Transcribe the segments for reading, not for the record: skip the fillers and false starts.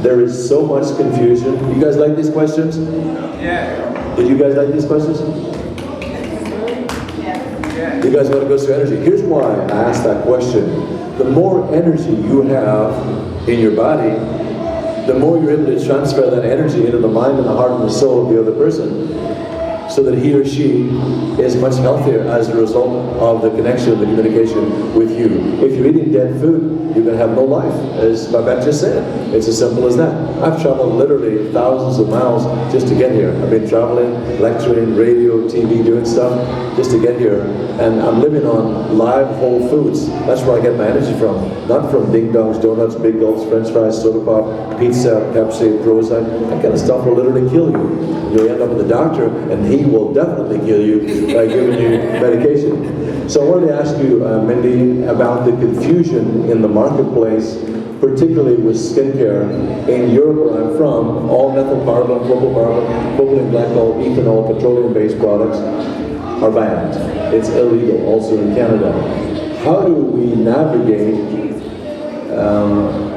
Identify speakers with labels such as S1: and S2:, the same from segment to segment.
S1: There is so much confusion. You guys like these questions?
S2: Yeah.
S1: Did you guys like these questions?
S2: Yeah.
S1: You guys want to go through energy? Here's why I asked that question. The more energy you have in your body, the more you're able to transfer that energy into the mind and the heart and the soul of the other person, so that he or she is much healthier as a result of the connection, the communication with you. If you're eating dead food, you're going to have no life, as Babette just said. It's as simple as that. I've traveled literally thousands of miles just to get here. I've been traveling, lecturing, radio, TV, doing stuff just to get here. And I'm living on live whole foods. That's where I get my energy from. Not from ding dongs, donuts, big gulps, french fries, soda pop, pizza, Pepsi, Prozac. That kind of stuff will literally kill you. You'll end up with the doctor, and he will definitely kill you by giving you medication. So I wanted to ask you, Mindi, about the confusion in the marketplace, particularly with skincare. In Europe, where I'm from, all methylparaben, propylparaben, propylene glycol, ethanol, petroleum-based products are banned. It's illegal, also in Canada. How do we navigate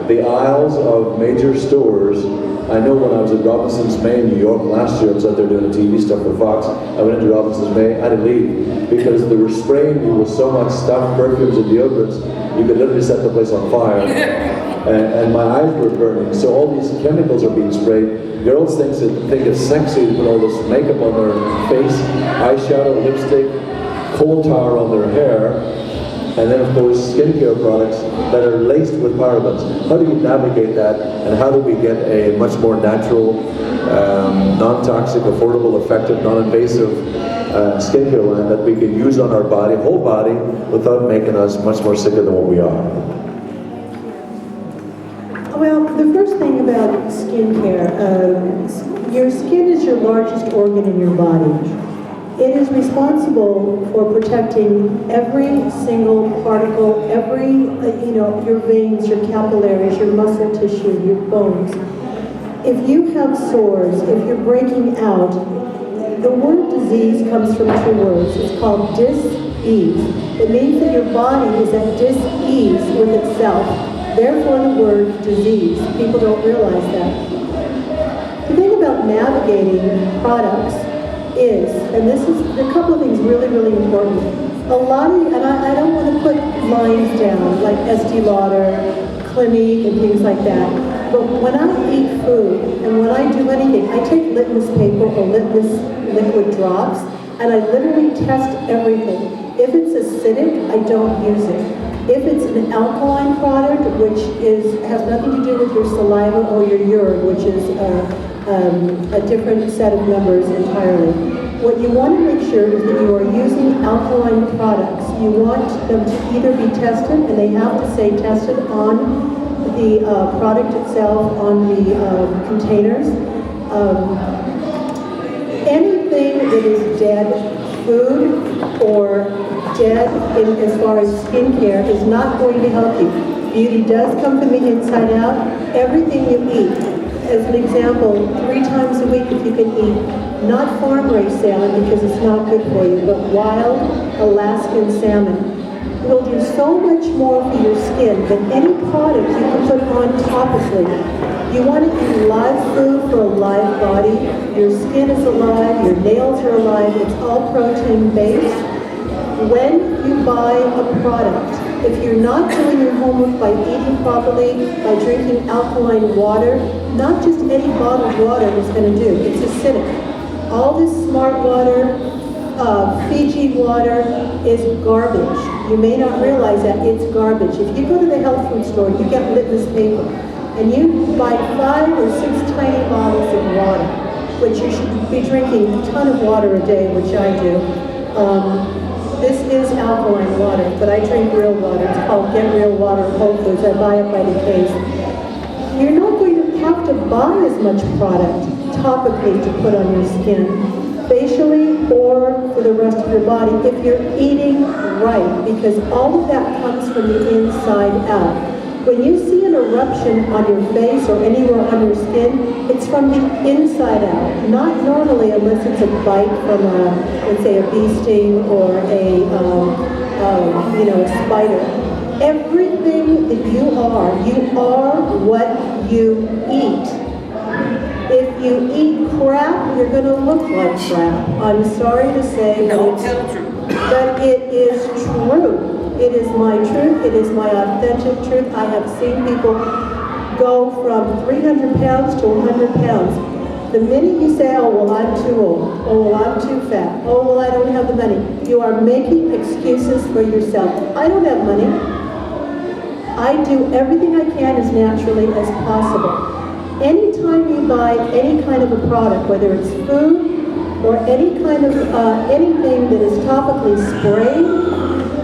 S1: the aisles of major stores? I know when I was at Robinson's May in New York last year, I was out there doing TV stuff for Fox. I went into Robinson's May, I had to leave because they were spraying you with so much stuff, perfumes and deodorants, you could literally set the place on fire. And my eyes were burning. So all these chemicals are being sprayed. Girls think it's sexy to put all this makeup on their face, eyeshadow, lipstick, coal tar on their hair, and then of course skincare products that are laced with parabens. How do you navigate that, and how do we get a much more natural, non-toxic, affordable, effective, non-invasive skincare line that we can use on our body, whole body, without making us much more sicker than what we are?
S3: Well, the first thing about skincare, your skin is your largest organ in your body. It is responsible for protecting every single particle, your veins, your capillaries, your muscle tissue, your bones. If you have sores, if you're breaking out, the word disease comes from two words. It's called dis-ease. It means that your body is at dis-ease with itself. Therefore, the word disease. People don't realize that. The thing about navigating products is, and this is a couple of things really, really important. A lot of, and I don't want to put lines down like Estee Lauder, Clinique, and things like that. But when I eat food and when I do anything, I take litmus paper or litmus liquid drops, and I literally test everything. If it's acidic, I don't use it. If it's an alkaline product, which has nothing to do with your saliva or your urine, which is a different set of numbers entirely. What you want to make sure is that you are using alkaline products. You want them to either be tested, and they have to say tested on the product itself, on the containers. Anything that is dead food or dead as far as skincare is not going to help you. Beauty does come from the inside out. Everything you eat, as an example, 3 times a week if you can eat not farm-raised salmon because it's not good for you, but wild Alaskan salmon. It will do so much more for your skin than any product you can put on topically. You want to eat live food for a live body. Your skin is alive, your nails are alive, it's all protein-based. When you buy a product, if you're not doing your homework by eating properly, by drinking alkaline water, not just any bottled water is going to do. It's acidic. All this smart water, Fiji water is garbage. You may not realize that it's garbage. If you go to the health food store, you get litmus paper, and you buy 5 or 6 tiny bottles of water, which you should be drinking a ton of water a day, which I do. This is alkaline water, but I drink real water. It's called Get Real Water at Whole Foods. I buy it by the case. You're not going to have to buy as much product topically to put on your skin, facially or for the rest of your body, if you're eating right, because all of that comes from the inside out. When you see an eruption on your face or anywhere on your skin, it's from the inside out. Not normally unless it's a bite from let's say a bee sting or a spider. Everything that you are what you eat. If you eat crap, you're going to look like crap. I'm sorry to say, but it is true. It is my truth. It is my authentic truth. I have seen people go from 300 pounds to 100 pounds. The minute you say, oh, well, I'm too old. Oh, well, I'm too fat. Oh, well, I don't have the money. You are making excuses for yourself. I don't have money. I do everything I can as naturally as possible. Anytime you buy any kind of a product, whether it's food or any kind of anything that is topically sprayed,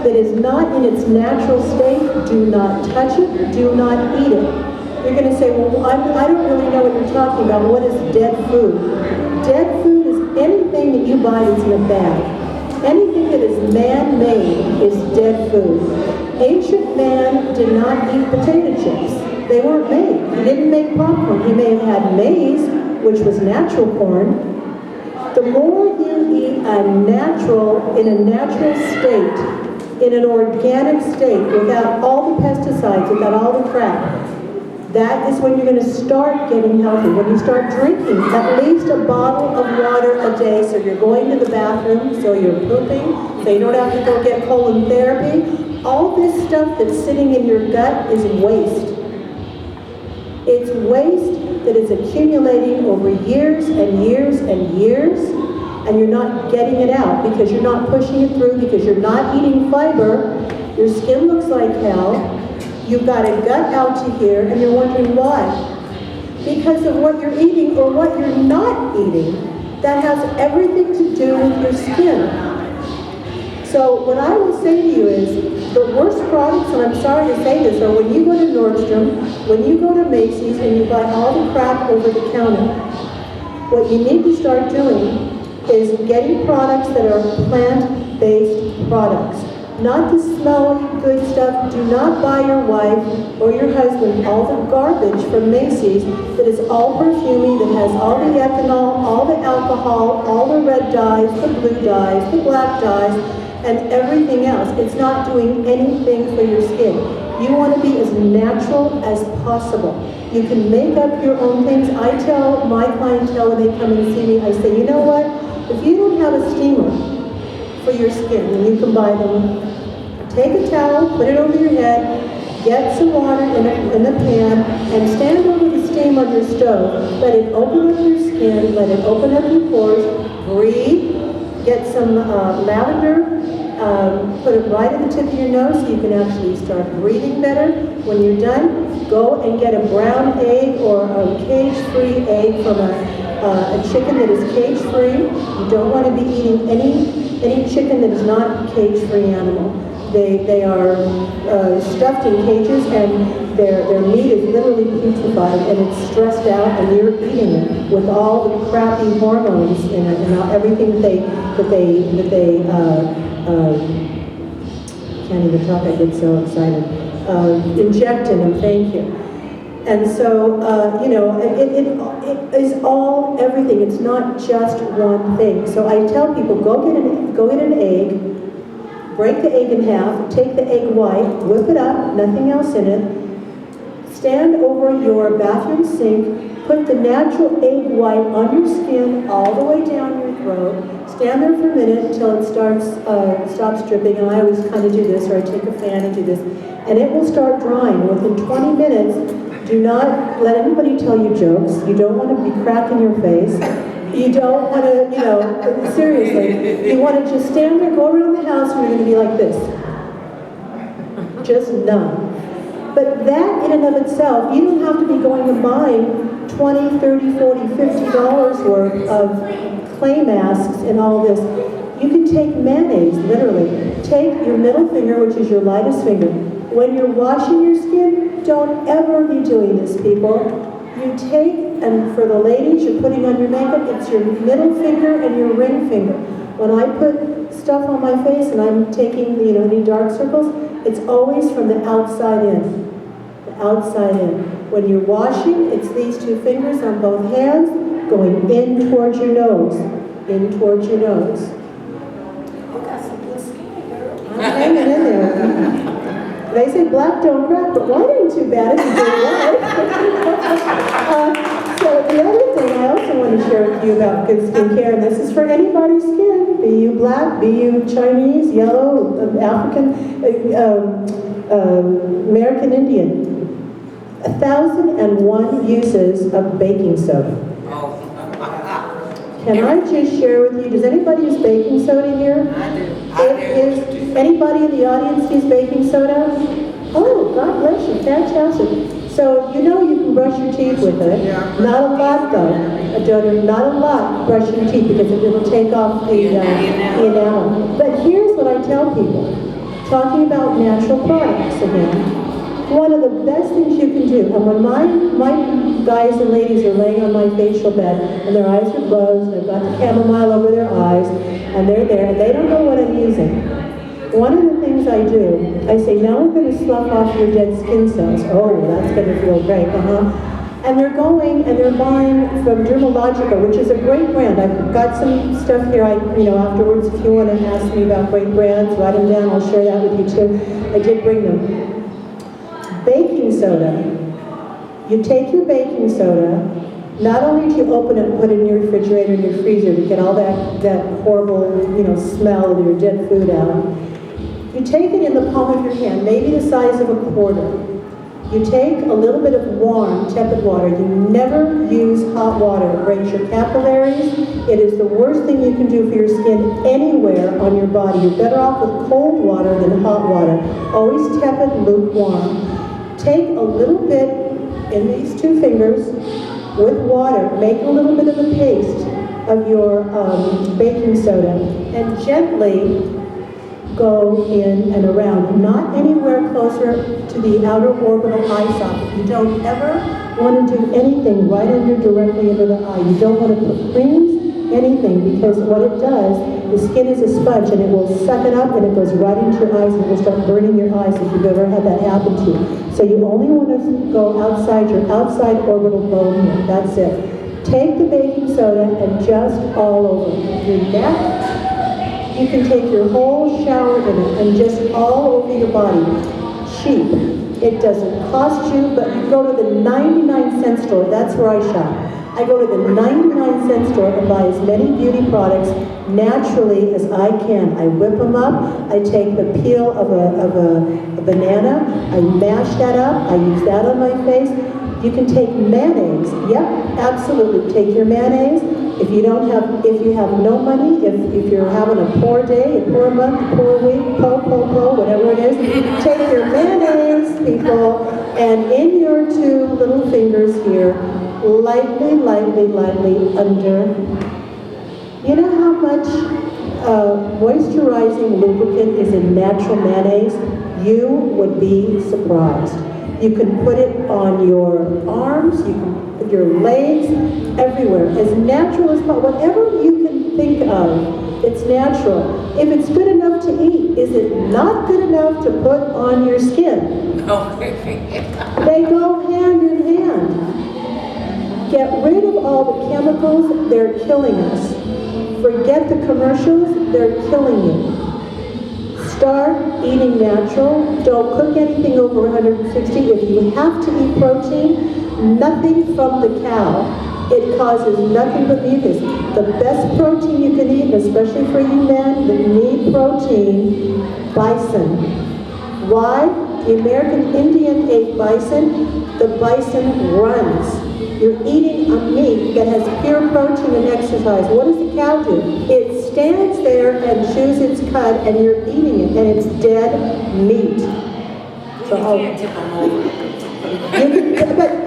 S3: that is not in its natural state, do not touch it, do not eat it. You're going to say, well, I don't really know what you're talking about. What is dead food? Dead food is anything that you buy that's in a bag. Anything that is man-made is dead food. Ancient man did not eat potato chips. They weren't made. He didn't make popcorn. He may have had maize, which was natural corn. The more you eat in a natural state, in an organic state, without all the pesticides, without all the crap, that is when you're going to start getting healthy. When you start drinking at least a bottle of water a day, so you're going to the bathroom, so you're pooping, so you don't have to go get colon therapy. All this stuff that's sitting in your gut is waste. It's waste that is accumulating over years and years and years, and you're not getting it out because you're not pushing it through, because you're not eating fiber. Your skin looks like hell. You've got a gut out to here, and you're wondering why. Because of what you're eating or what you're not eating. That has everything to do with your skin. So what I will say to you is, the worst products, and I'm sorry to say this, are when you go to Nordstrom, when you go to Macy's, and you buy all the crap over the counter. What you need to start doing is getting products that are plant-based products. Not the smelly, good stuff. Do not buy your wife or your husband all the garbage from Macy's that is all perfumey, that has all the ethanol, all the alcohol, all the red dyes, the blue dyes, the black dyes, and everything else. It's not doing anything for your skin. You want to be as natural as possible. You can make up your own things. I tell my clientele when they come and see me, I say, you know what? If you don't have a steamer for your skin, and you can buy them, take a towel, put it over your head, get some water in a pan, and stand over the steam on your stove. Let it open up your skin, let it open up your pores, breathe, get some lavender, put it right at the tip of your nose so you can actually start breathing better. When you're done, go and get a brown egg or a cage-free egg from a chicken that is cage-free. You don't want to be eating any chicken that is not a cage-free animal. They are stuffed in cages, and their meat is literally putrefied, and it's stressed out, and you're eating it with all the crappy hormones in it, and everything that they can't even talk. I get so excited. Inject in them. Thank you. And so, it is all, everything. It's not just one thing. So I tell people, go get an egg, break the egg in half, take the egg white, whip it up, nothing else in it, stand over your bathroom sink, put the natural egg white on your skin all the way down your throat, stand there for a minute until it stops dripping, and I always kind of do this, or I take a fan and do this, and it will start drying. Within 20 minutes, do not let anybody tell you jokes. You don't want to be cracking your face. You don't want to, seriously, you want to just stand there, go around the house, and you're going to be like this. Just numb. But that in and of itself, you don't have to be going and buying $20, $30, $40, $50 worth of clay masks and all this. You can take mayonnaise, literally. Take your middle finger, which is your lightest finger. When you're washing your skin, don't ever be doing this, people. You take, and for the ladies, you're putting on your makeup, it's your middle finger and your ring finger. When I put stuff on my face and I'm taking, any dark circles, it's always from the outside in. The outside in. When you're washing, it's these two fingers on both hands going in towards your nose. In towards your nose. I'm hanging in there. They say black don't crack, but white ain't too bad if you do it right. So the other thing I also want to share with you about good skincare, and this is for anybody's skin, be you black, be you Chinese, yellow, African, American Indian. 1,001 uses of baking soda. Can I just share with you, does anybody use baking soda here?
S4: I do.
S3: Is anybody in the audience use baking soda? Oh, God bless you, fantastic. So you know you can brush your teeth with it. Not a lot though. Not a lot brushing your teeth because it will take off the enamel. But here's what I tell people. Talking about natural products again. One of the best things you can do, and when my guys and ladies are laying on my facial bed and their eyes are closed and they've got the chamomile over their eyes and they're there and they don't know what I'm using. One of the things I do, I say, now we're going to slough off your dead skin cells. Oh, that's going to feel great, And they're going and they're buying from Dermalogica, which is a great brand. I've got some stuff here, afterwards, if you want to ask me about great brands, write them down, I'll share that with you too. I did bring them. Baking soda. You take your baking soda, not only do you open it and put it in your refrigerator and your freezer to get all that horrible, smell of your dead food out. You take it in the palm of your hand, maybe the size of a quarter. You take a little bit of warm, tepid water. You never use hot water. It breaks your capillaries. It is the worst thing you can do for your skin anywhere on your body. You're better off with cold water than hot water. Always tepid, lukewarm. Take a little bit in these two fingers with water. Make a little bit of a paste of your baking soda and gently go in and around, not anywhere closer to the outer orbital eye socket. You don't ever want to do anything right directly under the eye. You don't want to put creams, anything, because what it does, the skin is a sponge and it will suck it up and it goes right into your eyes and it will start burning your eyes if you've ever had that happen to you. So you only want to go outside your outside orbital bone here. That's it. Take the baking soda and just all over your neck. You can take your whole shower in it and just all over your body. Cheap. It doesn't cost you, but you go to the 99-cent store. That's where I shop. I go to the 99-cent store and buy as many beauty products naturally as I can. I whip them up. I take the peel of a banana. I mash that up. I use that on my face. You can take mayonnaise. Yep, absolutely. Take your mayonnaise. If you have no money, if you're having a poor day, a poor month, a poor week, whatever it is, take your mayonnaise, people, and in your two little fingers here, lightly, lightly, lightly under. You know how much moisturizing lubricant is in natural mayonnaise? You would be surprised. You can put it on your arms, you can put your legs, everywhere. As natural as possible. Whatever you can think of, it's natural. If it's good enough to eat, is it not good enough to put on your skin? They go hand in hand. Get rid of all the chemicals, they're killing us. Forget the commercials, they're killing you. Start eating natural. Don't cook anything over 160. If you have to eat protein, nothing from the cow. It causes nothing but mucus. The best protein you can eat, especially for you men that need protein, bison. Why? The American Indian ate bison. The bison runs. You're eating a meat that has pure protein and exercise. What does the cow do? It stands there and chews its cud, and you're eating it, and it's dead meat. So
S4: can't tip them over.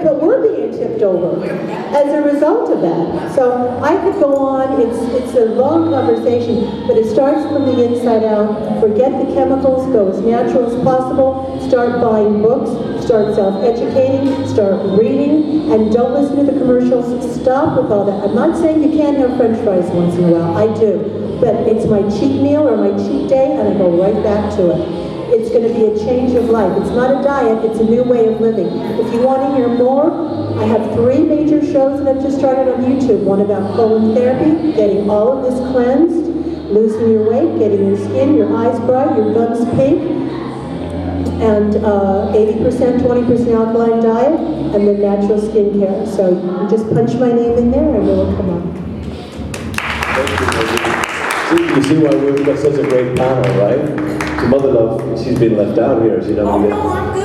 S3: but we're being tipped over as a result of that. So I could go on. It's a long conversation, but it starts from the inside out. Forget the chemicals. Go as natural as possible. Start buying books. Start self-educating. Start reading, and don't listen to the commercials. Stop with all that. I'm not saying you can't have French fries once in a while. I do, but it's my cheat meal or my cheat day, and I go right back to it. It's going to be a change of life. It's not a diet, it's a new way of living. If you want to hear more, I have 3 major shows that I've just started on YouTube. One about colon therapy, getting all of this cleansed, losing your weight, getting your skin, your eyes bright, your gums pink, and 80%, 20% alkaline diet. and then natural skincare. So you just punch my name in there and it will come up.
S1: You see why we've got such a great panel, right? So Mother Love, she's been left out here. She doesn't
S4: Oh,
S1: get.
S4: no, I'm good.